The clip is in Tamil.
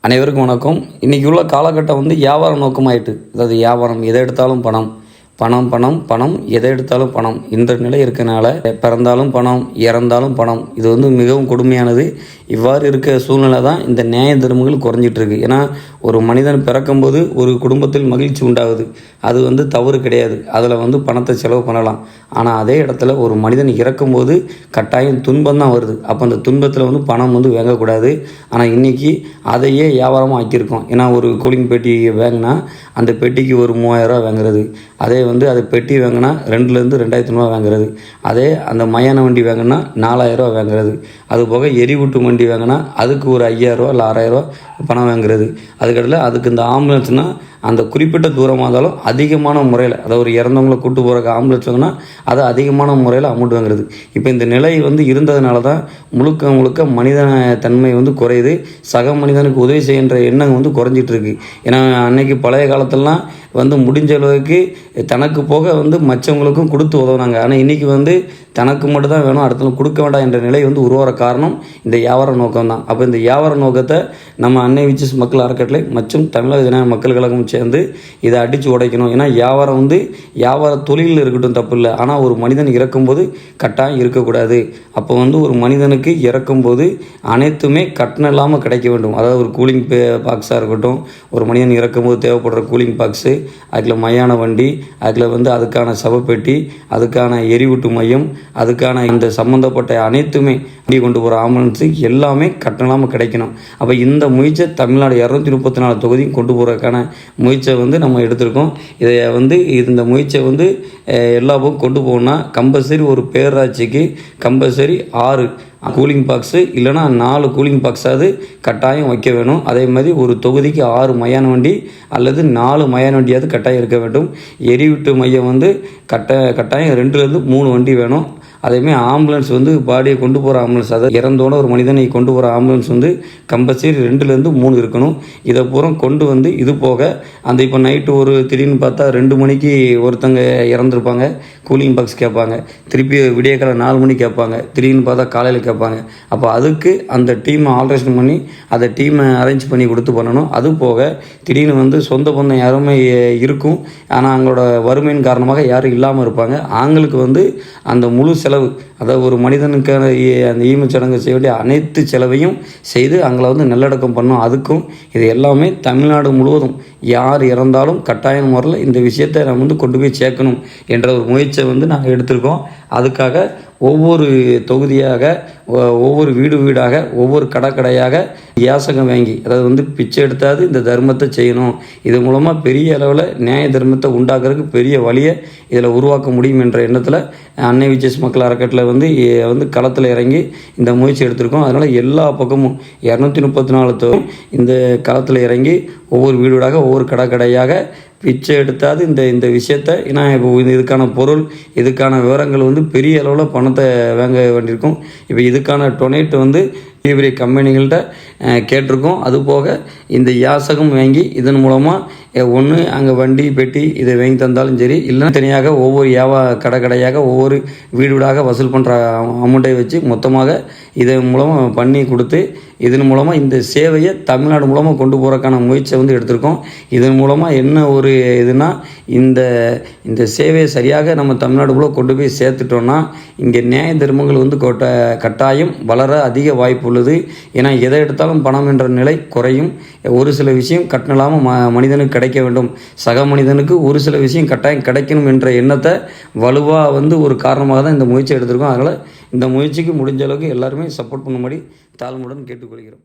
அனைவருக்கும் வணக்கம். இன்றைக்கி உள்ள காலகட்டம் வியாபார நோக்கமாயிட்டு. அதாவது வியாபாரம் எதை எடுத்தாலும் பணம் பணம் பணம் பணம், எதை எடுத்தாலும் பணம். இந்த நிலை இருக்கனால பிறந்தாலும் பணம், இறந்தாலும் பணம். இது மிகவும் கொடுமையானது. இவ்வாறு இருக்க சூழ்நிலை தான் இந்த நியாய தர்மங்கள் குறைஞ்சிட்ருக்கு. ஏன்னா ஒரு மனிதன் பிறக்கும்போது ஒரு குடும்பத்தில் மகிழ்ச்சி உண்டாகுது. அது தவறு கிடையாது. அதில் பணத்தை செலவு பண்ணலாம். ஆனால் அதே இடத்துல ஒரு மனிதன் இறக்கும்போது கட்டாயம் துன்பம் தான் வருது. அப்போ அந்த துன்பத்தில் பணம் வாங்கக்கூடாது. ஆனால் இன்றைக்கி அதையே வியாபாரமாக ஆக்கியிருக்கோம். ஏன்னா ஒரு கூலிங் பெட்டி வாங்கினா அந்த பெட்டிக்கு ஒரு 3000 வாங்குறது. அதே அது பெட்டி வாங்கினா 2,000 2,500 வாங்குறது. அதே அந்த மயான வண்டி வாங்கினா 4,000 வாங்குறது. அதுபோக எரிவூட்டு வண்டி வாங்கினா அதுக்கு ஒரு 5,000 இல்லை 6,000 பணம் வாங்குறது. அதுக்கு இந்த ஆம்புலன்ஸ்னால் அந்த குறிப்பிட்ட தூரமாக இருந்தாலும் அதிகமான முறையில், அதாவது ஒரு இறந்தவங்களை கூட்டு போகிறக்கு ஆம்புலன்ஸ் வாங்கினா அது அதிகமான முறையில் அமௌண்ட் வாங்குறது. இப்போ இந்த நிலை இருந்ததுனால தான் முழுக்க மனித தன்மை குறையுது. சக மனிதனுக்கு உதவி செய்கின்ற எண்ணம் குறைஞ்சிட்டு இருக்கு. ஏன்னா அன்னைக்கு பழைய காலத்திலலாம் முடிஞ்ச அளவுக்கு தனக்கு போக மற்றவங்களுக்கும் கொடுத்து உதவுனாங்க. ஆனால் இன்றைக்கி தனக்கு மட்டும் தான் வேணும், அடுத்தவங்க கொடுக்க வேண்டாம் என்ற நிலை விரும்புகிற காரணம் இந்த வியாபார நோக்கம் தான். அப்போ இந்த வியாபார நோக்கத்தை நம்ம அன்னை விச்சஸ் மக்கள் அறக்கட்டளை மற்றும் தமிழக ஜனநாயக மக்கள் கழகம் சேர்ந்து இதை அடித்து உடைக்கணும். ஏன்னா வியாபாரம் வியாபார தொழிலில் இருக்கட்டும் தப்பு இல்லை. ஆனால் ஒரு மனிதன் இறக்கும்போது கட்டாயம் இருக்கக்கூடாது. அப்போ ஒரு மனிதனுக்கு இறக்கும்போது அனைத்துமே கட்டணம் இல்லாமல் கிடைக்க வேண்டும். அதாவது ஒரு கூலிங் பாக்ஸாக இருக்கட்டும், ஒரு மனிதன் இறக்கும்போது தேவைப்படுற கூலிங் பாக்ஸு, அதில் மயான வண்டி, அதில் அதுக்கான சவப்பெட்டி, அதுக்கான எரிவூட்டு மையம், அதுக்கான இந்த சம்மந்தப்பட்ட அனைத்துமே வண்டி கொண்டு போகிற ஆம்புலன்ஸு எல்லாமே கட்டணம் கிடைக்கணும். அப்போ இந்த முயற்சியை தமிழ்நாடு 234 தொகுதியும் கொண்டு போகிறதுக்கான முயற்சியை நம்ம எடுத்திருக்கோம். இதை இந்த முயற்சியை எல்லா பக்கம் கொண்டு போகணும்னா கம்பல்சரி ஒரு பேராட்சிக்கு கம்பல்சரி 6 கூலிங் பாக்ஸு இல்லைனா 4 கூலிங் பாக்ஸாவது கட்டாயம் வைக்க வேணும். அதே மாதிரி ஒரு தொகுதிக்கு 6 மயான வண்டி அல்லது 4 மயான வண்டியாவது கட்டாயம் இருக்க வேண்டும். எரிவிட்டு மையம் கட்டாயம் 2லேருந்து 3 வண்டி வேணும். அதேமாதிரி ஆம்புலன்ஸ் பாடியை கொண்டு போகிற ஆம்புலன்ஸ், அதாவது இறந்தோட ஒரு மனிதனை கொண்டு போகிற ஆம்புலன்ஸ் கம்பல்சரி 2லேருந்து 3 இருக்கணும். இதை பூரா கொண்டு இது போக அந்த இப்போ நைட்டு ஒரு திடீர்னு பார்த்தா 2 மணிக்கு ஒருத்தங்க இறந்துருப்பாங்க, கூலிங் பாக்ஸ் கேட்பாங்க. திருப்பி விடியக்காலை 4 மணிக்கு கேட்பாங்க, திடீர்னு பார்த்தா காலையில் கேட்பாங்க. அப்போ அதுக்கு அந்த டீமை ஆல்ட்ரேஷன் பண்ணி அதை டீமை அரேஞ்ச் பண்ணி கொடுத்து பண்ணணும். அது போக திடீர்னு சொந்த பந்தம் யாருமே இருக்கும், ஆனால் அவங்களோட வறுமையின் காரணமாக யாரும் இல்லாமல் இருப்பாங்க. அவங்களுக்கு அந்த முழு செலவு, அதாவது ஒரு மனிதனுக்கான அந்த ஈமச்சடங்கு செய்ய வேண்டிய அனைத்து செலவையும் செய்து அவங்கள நல்லடக்கம் பண்ணணும். அதுக்கும் இது எல்லாமே தமிழ்நாடு முழுவதும் யார் இறந்தாலும் கட்டாயம் முறையில் இந்த விஷயத்தை நம்ம கொண்டு போய் சேர்க்கணும் என்ற ஒரு முயற்சியை நாங்கள் எடுத்திருக்கோம். அதுக்காக ஒவ்வொரு தொகுதியாக, ஒவ்வொரு வீடாக, ஒவ்வொரு கடையாக யாசகம் வாங்கி, அதாவது பிச்சை எடுத்தாது இந்த தர்மத்தை செய்யணும். இது மூலமாக பெரிய அளவில் நியாய தர்மத்தை உண்டாக்குறதுக்கு பெரிய வழியை இதில் உருவாக்க முடியும் என்ற எண்ணத்தில் அன்னை விச்சஸ் மக்கள் அறக்கட்டளை களத்தில் இறங்கி இந்த முயற்சி எடுத்திருக்கோம். அதனால் எல்லா பக்கமும் 234 இந்த களத்தில் இறங்கி ஒவ்வொரு வீடாக, ஒவ்வொரு கடையாக பிச்சை எடுத்தாது இந்த விஷயத்தை, ஏன்னா இப்போ இதுக்கான பொருள், இதுக்கான விவரங்கள் பெரிய அளவில் பணத்தை வாங்க வேண்டியிருக்கும். இப்போ இதுக்கான டொனேட் பெரிய பெரிய கம்பெனிகள்கிட்ட கேட்டிருக்கோம். அதுபோக இந்த யாசகம் வாங்கி இதன் மூலமாக ஒன்று அங்கே வண்டி பெட்டி இதை வாங்கி தந்தாலும் சரி, இல்லைன்னா தனியாக ஒவ்வொரு கடையாக ஒவ்வொரு வீடாக வசூல் பண்ணுற அமௌண்ட்டை வச்சு மொத்தமாக இதன் மூலமாக பண்ணி கொடுத்து இதன் மூலமாக இந்த சேவையை தமிழ்நாடு மூலமாக கொண்டு போகிறக்கான முயற்சியை எடுத்திருக்கோம். இதன் மூலமாக என்ன ஒரு இதுனா, இந்த சேவையை சரியாக நம்ம தமிழ்நாடு மூலம் கொண்டு போய் சேர்த்துட்டோன்னா இங்கே நியாய தர்மங்கள் கட்டாயம் வளர அதிக வாய்ப்பு உள்ளது. ஏன்னா எதை எடுத்தாலும் பணம் என்ற நிலை குறையும். ஒரு சில விஷயம் கட்டணலாமல் மனிதனுக்கு கிடைக்க வேண்டும், சக மனிதனுக்கு ஒரு சில விஷயம் கட்டாயம் கிடைக்கணும் என்ற எண்ணத்தை வலுவாக ஒரு காரணமாக தான் இந்த முயற்சி எடுத்திருக்கோம். அதனால் இந்த முயற்சிக்கு முடிஞ்ச அளவுக்கு எல்லாருமே சப்போர்ட் பண்ணும்படி தாழ்மையுடன் கேட்டுக்கொள்கிறோம்.